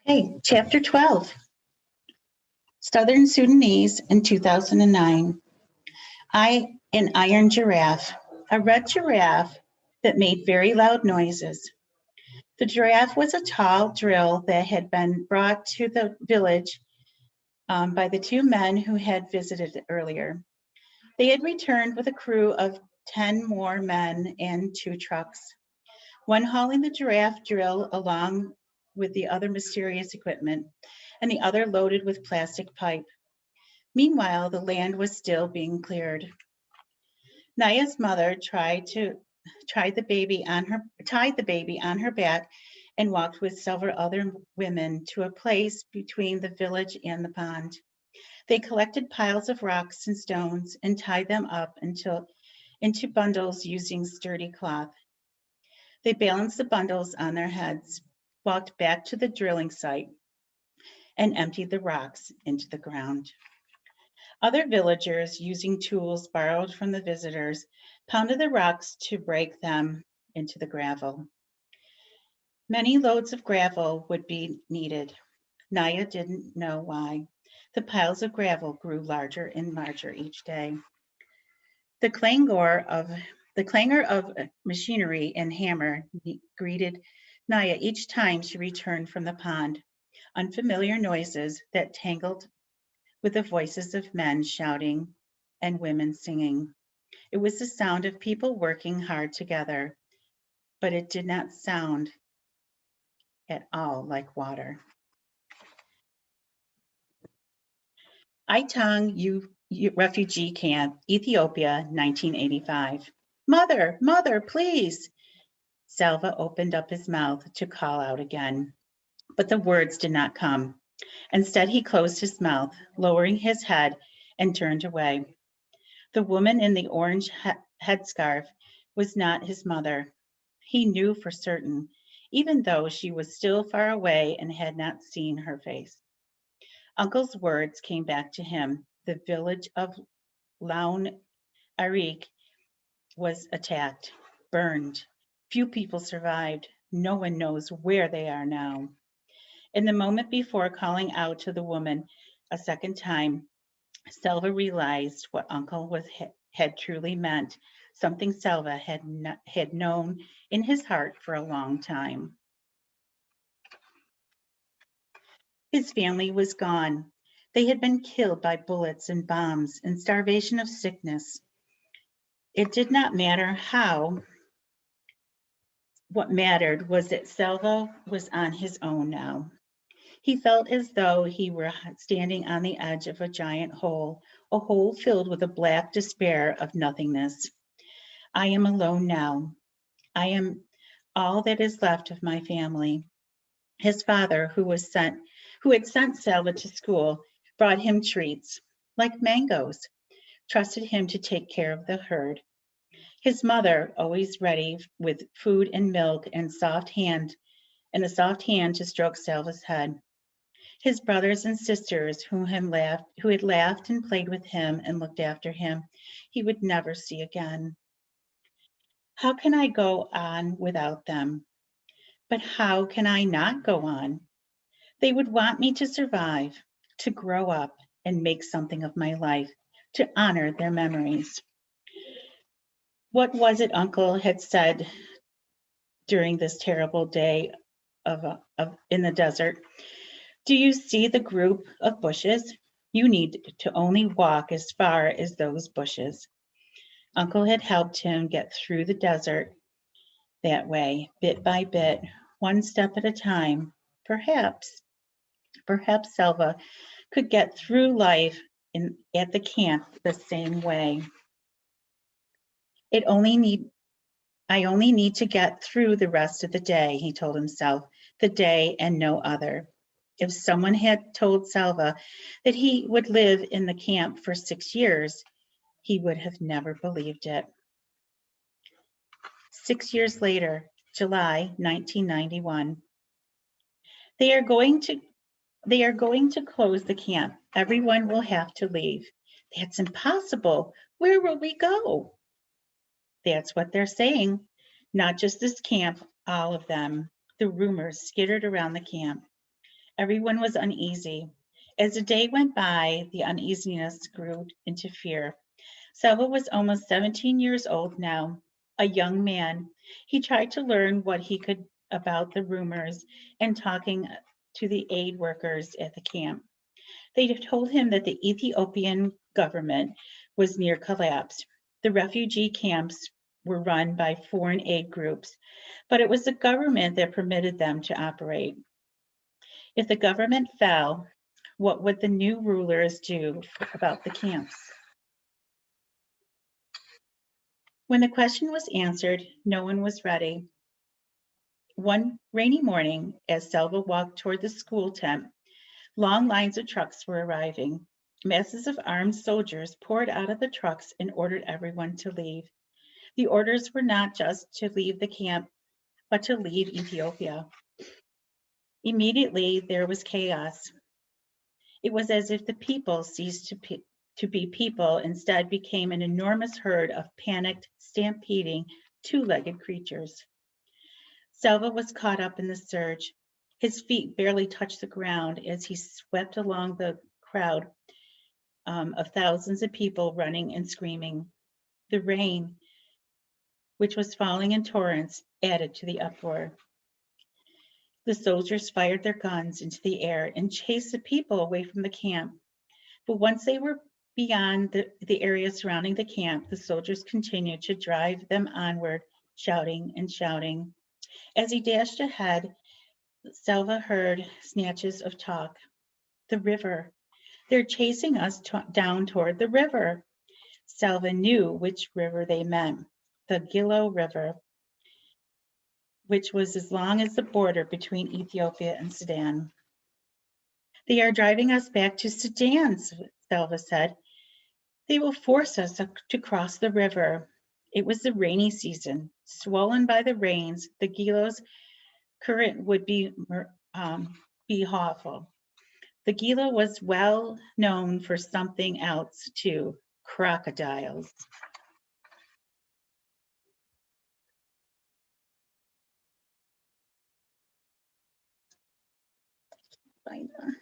Okay, Chapter 12, Southern Sudanese in 2009. An iron giraffe, a red giraffe that made very loud noises. The giraffe was a tall drill that had been brought to the village by the two men who had visited it earlier. They had returned with a crew of 10 more men and 2 trucks, one hauling the giraffe drill along with the other mysterious equipment, and the other loaded with plastic pipe. Meanwhile, the land was still being cleared. Naya's mother tied the baby on her back and walked with several other women to a place between the village and the pond. They collected piles of rocks and stones and tied them up into bundles using sturdy cloth. They balanced the bundles on their heads, walked back to the drilling site, and emptied the rocks into the ground. Other villagers, using tools borrowed from the visitors, pounded the rocks to break them into the gravel. Many loads of gravel would be needed. Naya didn't know why. The piles of gravel grew larger and larger each day. The clangor of machinery and hammer greeted Naya each time she returned from the pond. Unfamiliar noises that tangled with the voices of men shouting and women singing. It was the sound of people working hard together, but it did not sound at all like water. Aitang Refugee Camp, Ethiopia, 1985. Mother, please. Salva opened up his mouth to call out again, but the words did not come. Instead, he closed his mouth, lowering his head, and turned away. The woman in the orange headscarf was not his mother. He knew for certain, even though she was still far away and had not seen her face. Uncle's words came back to him. The village of Laun Arik was attacked, burned. Few people survived. No one knows where they are now. In the moment before calling out to the woman a second time, Salva realized what Uncle had truly meant, something Salva had known in his heart for a long time. His family was gone. They had been killed by bullets and bombs and starvation of sickness. It did not matter how. What mattered was that Salva was on his own now. He felt as though he were standing on the edge of a giant hole, a hole filled with a black despair of nothingness. I am alone now. I am all that is left of my family. His father, who had sent Salva to school, brought him treats, like mangoes, trusted him to take care of the herd. His mother, always ready with food and milk and a soft hand to stroke Salva's head. His brothers and sisters who had laughed and played with him and looked after him, he would never see again. How can I go on without them? But how can I not go on? They would want me to survive, to grow up and make something of my life, to honor their memories. What was it Uncle had said during this terrible day in the desert? Do you see the group of bushes? You need to only walk as far as those bushes. Uncle had helped him get through the desert that way, bit by bit, one step at a time. Perhaps Salva could get through life at the camp the same way. I only need to get through the rest of the day, he told himself, the day and no other. If someone had told Salva that he would live in the camp for 6 years, he would have never believed it. 6 years later, July 1991. They are going to close the camp. Everyone will have to leave. That's impossible. Where will we go? That's what they're saying. Not just this camp, all of them. The rumors skittered around the camp. Everyone was uneasy. As the day went by, the uneasiness grew into fear. Selva was almost 17 years old now, a young man. He tried to learn what he could about the rumors and talking to the aid workers at the camp. They told him that the Ethiopian government was near collapse. The refugee camps were run by foreign aid groups, but it was the government that permitted them to operate. If the government fell, what would the new rulers do about the camps? When the question was answered, no one was ready. One rainy morning, as Selva walked toward the school tent, long lines of trucks were arriving. Masses of armed soldiers poured out of the trucks and ordered everyone to leave. The orders were not just to leave the camp, but to leave Ethiopia. Immediately, there was chaos. It was as if the people ceased to be people, instead became an enormous herd of panicked, stampeding, two-legged creatures. Selva was caught up in the surge. His feet barely touched the ground as he swept along the crowd of thousands of people running and screaming. The rain, which was falling in torrents, added to the uproar. The soldiers fired their guns into the air and chased the people away from the camp. But once they were beyond the area surrounding the camp, the soldiers continued to drive them onward, shouting and shouting. As he dashed ahead, Selva heard snatches of talk. The river. They're chasing us down toward the river. Selva knew which river they meant, the Gilo River, which was as long as the border between Ethiopia and Sudan. They are driving us back to Sudan, Selva said. They will force us to cross the river. It was the rainy season. Swollen by the rains, the Gilo's current would be awful. The Gila was well known for something else too, crocodiles. Find them.